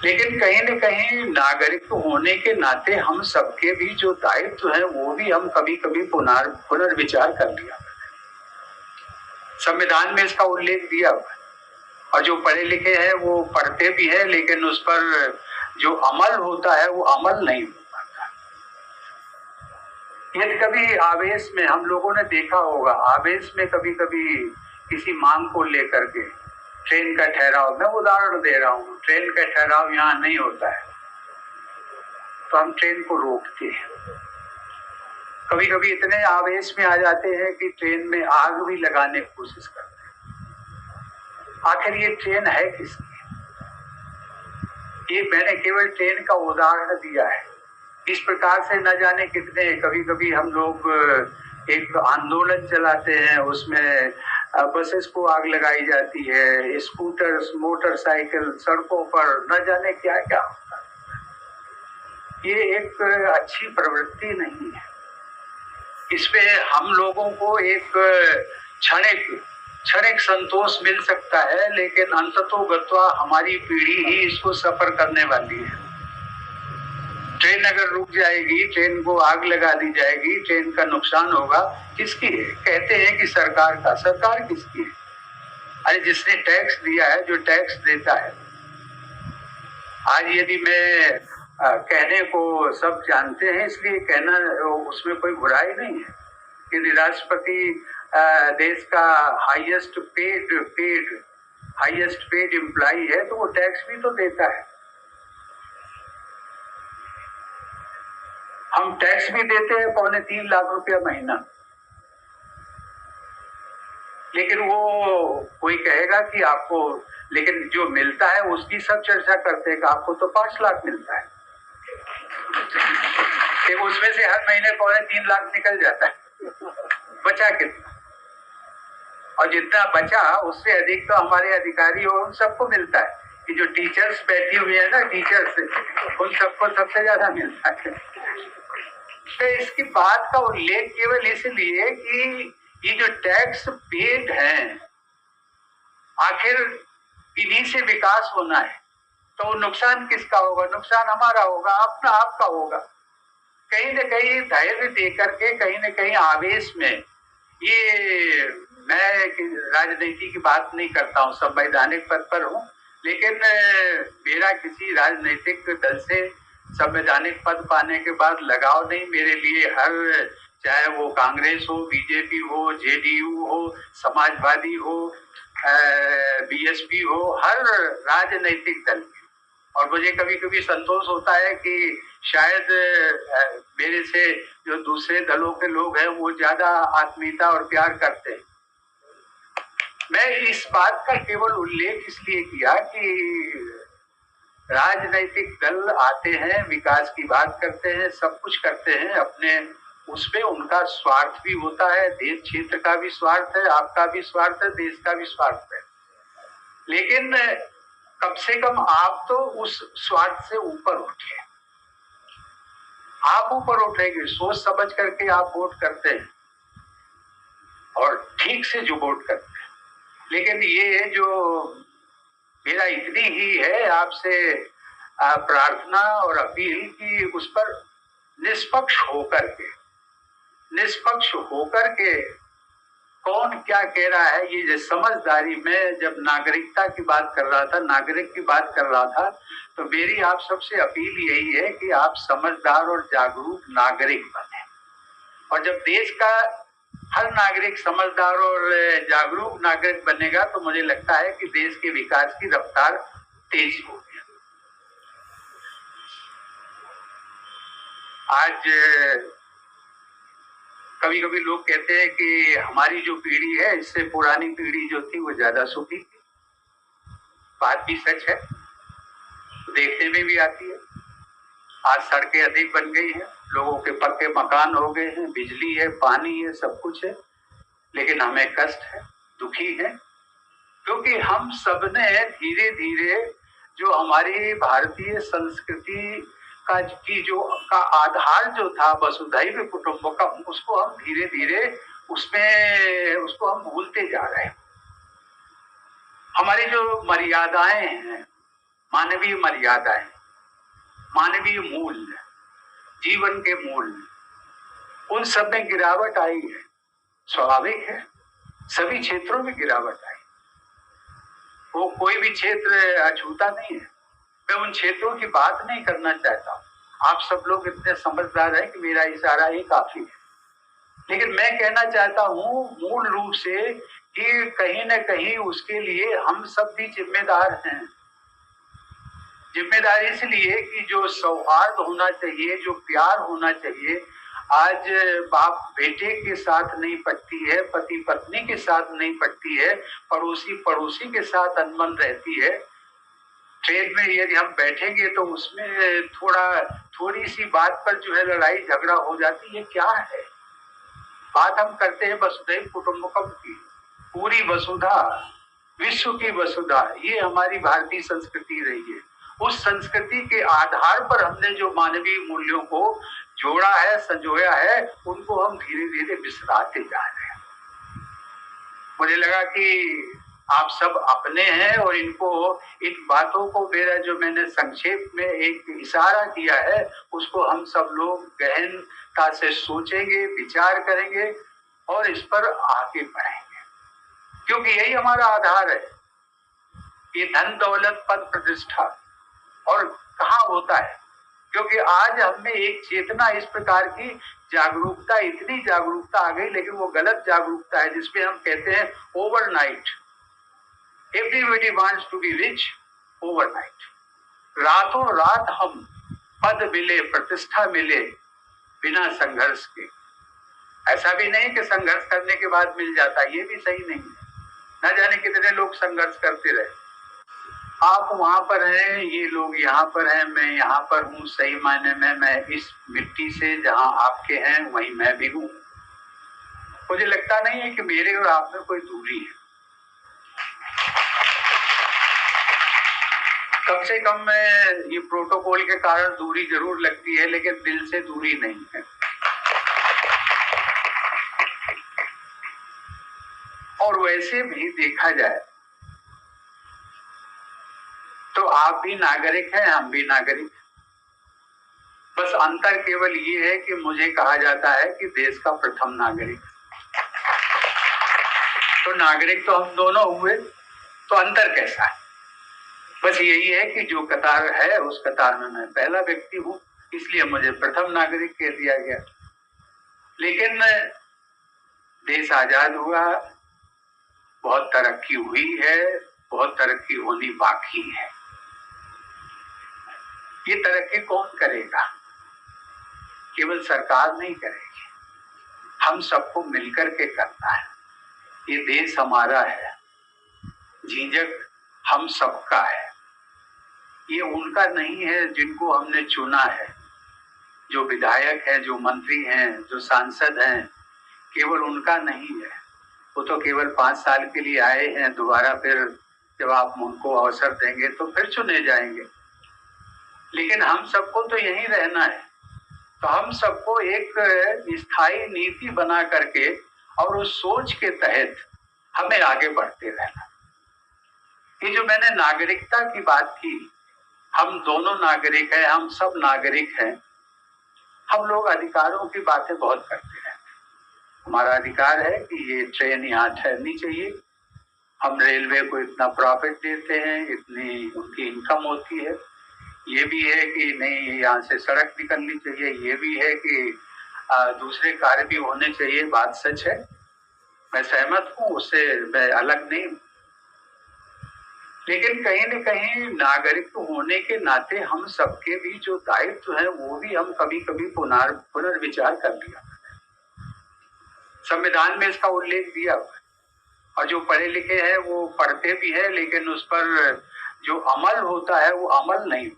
लेकिन कहीं न कहीं नागरिक होने के नाते हम सबके भी जो दायित्व है वो भी हम कभी-कभी पुनर्विचार कर लिया। संविधान में इसका उल्लेख दिया हुआ है और जो पढ़े लिखे हैं वो पढ़ते भी हैं, लेकिन उस पर जो अमल होता है वो अमल नहीं हो पाता। यदि कभी आवेश में हम लोगों ने देखा होगा, आवेश में कभी-कभी किसी मांग को लेकर के ट्रेन का ठहराव, मैं उदाहरण दे रहा हूँ, ट्रेन का ठहराव यहाँ नहीं होता है तो हम ट्रेन को रोकते हैं। कभी-कभी इतने आवेश में आ जाते हैं कि ट्रेन में आग भी लगाने की कोशिश करते हैं। आखिर ये ट्रेन है किसकी? ये मैंने केवल ट्रेन का उदाहरण दिया है। इस प्रकार से न जाने कितने, कभी-कभी हम लोग एक आंदोलन चलाते हैं, उसमें बसेस को आग लगाई जाती है, स्कूटर्स, मोटरसाइकिल सड़कों पर न जाने क्या-क्या होता है। ये एक अच्छी प्रवृत्ति नहीं है। इसमें हम लोगों को एक क्षणिक संतोष मिल सकता है, लेकिन अंततोगत्वा हमारी पीढ़ी ही इसको सफर करने वाली है। ट्रेन अगर रुक जाएगी, ट्रेन को आग लगा दी जाएगी, ट्रेन का नुकसान होगा, किसकी है? कहते हैं कि सरकार का। सरकार किसकी है? अरे जिसने टैक्स दिया है, जो टैक्स देता है। आज यदि मैं कहने को सब जानते हैं इसलिए कहना, उसमें कोई बुराई नहीं है। यदि राष्ट्रपति देश का हाईएस्ट पेड एम्प्लॉई है तो वो टैक्स भी तो देता है। हम टैक्स भी देते हैं 3.25 लाख रुपया महीना, लेकिन वो कोई कहेगा कि आपको, लेकिन जो मिलता है उसकी सब चर्चा करते हैं कि आपको तो 5 लाख मिलता है, उसमें से हर महीने 3.25 लाख निकल जाता है, बचा कितना? और जितना बचा उससे अधिक तो हमारे अधिकारी और उन सबको मिलता है कि जो टीचर्स बैठी हुई है ना, टीचर्स, उन सबको सबसे ज्यादा मिलता है। तो इसकी बात का उल्लेख केवल इसलिए कि ये जो टैक्स पेड है, आखिर इन्हीं से विकास होना है, तो नुकसान किसका होगा? नुकसान हमारा होगा, अपना आपका होगा। कहीं न कहीं धैर्य देकर के, कहीं न कहीं आवेश में, ये मैं राजनीति की बात नहीं करता हूँ, संवैधानिक पद पर हूँ, लेकिन मेरा किसी राजनीतिक दल से संवैधानिक पद पाने के बाद लगाव नहीं। मेरे लिए हर, चाहे वो कांग्रेस हो, बीजेपी हो, जेडीयू हो, समाजवादी हो, बीएसपी हो, हर राजनीतिक दल। और मुझे कभी-कभी संतोष होता है कि शायद मेरे से जो दूसरे दलों के लोग हैं वो ज्यादा आत्मीयता और प्यार करते हैं। मैं इस बात का केवल उल्लेख इसलिए किया कि राजनीतिक दल आते हैं, विकास की बात करते हैं, सब कुछ करते हैं, अपने उसमें उनका स्वार्थ भी होता है, देश क्षेत्र का भी स्वार्थ है, आपका भी स्वार्थ है, देश का भी स्वार्थ है। लेकिन कम से कम आप तो उस स्वार्थ से ऊपर उठे। आप ऊपर उठेंगे, सोच समझ करके आप वोट करते हैं और ठीक से जो वोट करते हैं। लेकिन ये जो मेरा इतनी ही है आपसे प्रार्थना और अपील कि उस पर निष्पक्ष होकर के कौन क्या कह रहा है, ये समझदारी में जब नागरिकता की बात कर रहा था, नागरिक की बात कर रहा था, तो मेरी आप सबसे अपील यही है कि आप समझदार और जागरूक नागरिक बने। और जब देश का हर नागरिक समझदार और जागरूक नागरिक बनेगा तो मुझे लगता है कि देश के विकास की रफ्तार तेज होगी। आज कभी कभी लोग कहते हैं कि हमारी जो पीढ़ी है इससे पुरानी पीढ़ी जो थी वो ज्यादा सुखी थी। बात भी सच है, तो देखने में भी आती है। आज सड़कें अधिक बन गई हैं, लोगों के पक्के मकान हो गए हैं, बिजली है, पानी है, सब कुछ है, लेकिन हमें कष्ट है, दुखी है, क्योंकि हम सबने धीरे धीरे जो हमारी भारतीय संस्कृति का आधार जो था वसुधैव कुटुंबकम, उसको हम धीरे धीरे उसको हम भूलते जा रहे हैं। हमारी जो मर्यादाएं हैं, मानवीय मर्यादाएं, मानवीय मूल्य, जीवन के मूल्य, उन सब में गिरावट आई है। स्वाभाविक है, सभी क्षेत्रों में गिरावट आई। वो कोई भी क्षेत्र अछूता नहीं है। मैं उन क्षेत्रों की बात नहीं करना चाहता हूँ। आप सब लोग इतने समझदार हैं कि मेरा इशारा ही काफी है। लेकिन मैं कहना चाहता हूँ मूल रूप से कि कहीं न कहीं उसके लिए हम सब भी जिम्मेदार हैं। जिम्मेदार इसलिए कि जो सौहार्द होना चाहिए, जो प्यार होना चाहिए, आज बाप बेटे के साथ नहीं पटती है, पति पत्नी के साथ नहीं पटती है, पड़ोसी पड़ोसी के साथ अनबन रहती है। ट्रेन में यदि हम बैठेंगे तो उसमें थोड़ी सी बात पर जो है लड़ाई झगड़ा हो जाती है। क्या है बात? हम करते हैं वसुधैव कुटुंबकम की, पूरी वसुधा, विश्व की वसुधा। ये हमारी भारतीय संस्कृति रही है। उस संस्कृति के आधार पर हमने जो मानवीय मूल्यों को जोड़ा है, संजोया है, उनको हम धीरे धीरे बिसराते जा रहे हैं। मुझे लगा कि आप सब अपने हैं और इनको, इन बातों को मेरा जो मैंने संक्षेप में एक इशारा किया है, उसको हम सब लोग गहनता से सोचेंगे, विचार करेंगे और इस पर आगे बढ़ेंगे, क्योंकि यही हमारा आधार है। ये धन दौलत पद प्रतिष्ठा और कहाँ होता है? क्योंकि आज हमें एक चेतना, इस प्रकार की जागरूकता, इतनी जागरूकता आ गई, लेकिन वो गलत जागरूकता है जिसमें हम कहते हैं overnight. Everybody wants to be rich overnight. रातों रात हम पद मिले, प्रतिष्ठा मिले बिना संघर्ष के। ऐसा भी नहीं कि संघर्ष करने के बाद मिल जाता, ये भी सही नहीं है। न जाने कितने लोग संघर्ष करते रहे। आप वहां पर हैं, ये लोग यहाँ पर हैं, मैं यहाँ पर हूँ। सही मायने में मैं इस मिट्टी से, जहाँ आपके हैं वहीं मैं भी हूँ। मुझे लगता नहीं है कि मेरे और आप में कोई दूरी है। कम से कम में ये प्रोटोकॉल के कारण दूरी जरूर लगती है, लेकिन दिल से दूरी नहीं है। और वैसे भी देखा जाए तो आप भी नागरिक हैं, हम भी नागरिक। बस अंतर केवल ये है कि मुझे कहा जाता है कि देश का प्रथम नागरिक। तो नागरिक तो हम दोनों हुए, तो अंतर कैसा है? बस यही है कि जो कतार है उस कतार में मैं पहला व्यक्ति हूं, इसलिए मुझे प्रथम नागरिक कह दिया गया। लेकिन देश आजाद हुआ, बहुत तरक्की हुई है, बहुत तरक्की होनी बाकी है। ये तरक्की कौन करेगा? केवल सरकार नहीं करेगी, हम सबको मिलकर के करना है। ये देश हमारा है, झिझक हम सबका है। ये उनका नहीं है जिनको हमने चुना है। जो विधायक है, जो मंत्री हैं, जो सांसद हैं, केवल उनका नहीं है। वो तो केवल 5 साल के लिए आए हैं, दोबारा फिर जब आप उनको अवसर देंगे तो फिर चुने जाएंगे। लेकिन हम सबको तो यहीं रहना है। तो हम सबको एक स्थायी नीति बना करके और उस सोच के तहत हमें आगे बढ़ते रहना। ये जो मैंने नागरिकता की बात की, हम दोनों नागरिक हैं, हम सब नागरिक हैं। हम लोग अधिकारों की बातें बहुत करते हैं। हमारा अधिकार है कि ये ट्रेन यहाँ ठहरनी चाहिए, हम रेलवे को इतना प्रॉफिट देते हैं, इतनी उनकी इनकम होती है। ये भी है कि नहीं, यहाँ से सड़क निकलनी चाहिए। ये भी है कि दूसरे कार्य भी होने चाहिए। बात सच है, मैं सहमत हूँ, उससे मैं अलग नहीं। लेकिन कहीं न कहीं नागरिक होने के नाते हम सबके भी जो दायित्व है वो भी हम कभी कभी पुनर्विचार कर लिया। संविधान में इसका उल्लेख दिया हुआ है, और जो पढ़े लिखे हैं वो पढ़ते भी है, लेकिन उस पर जो अमल होता है वो अमल नहीं।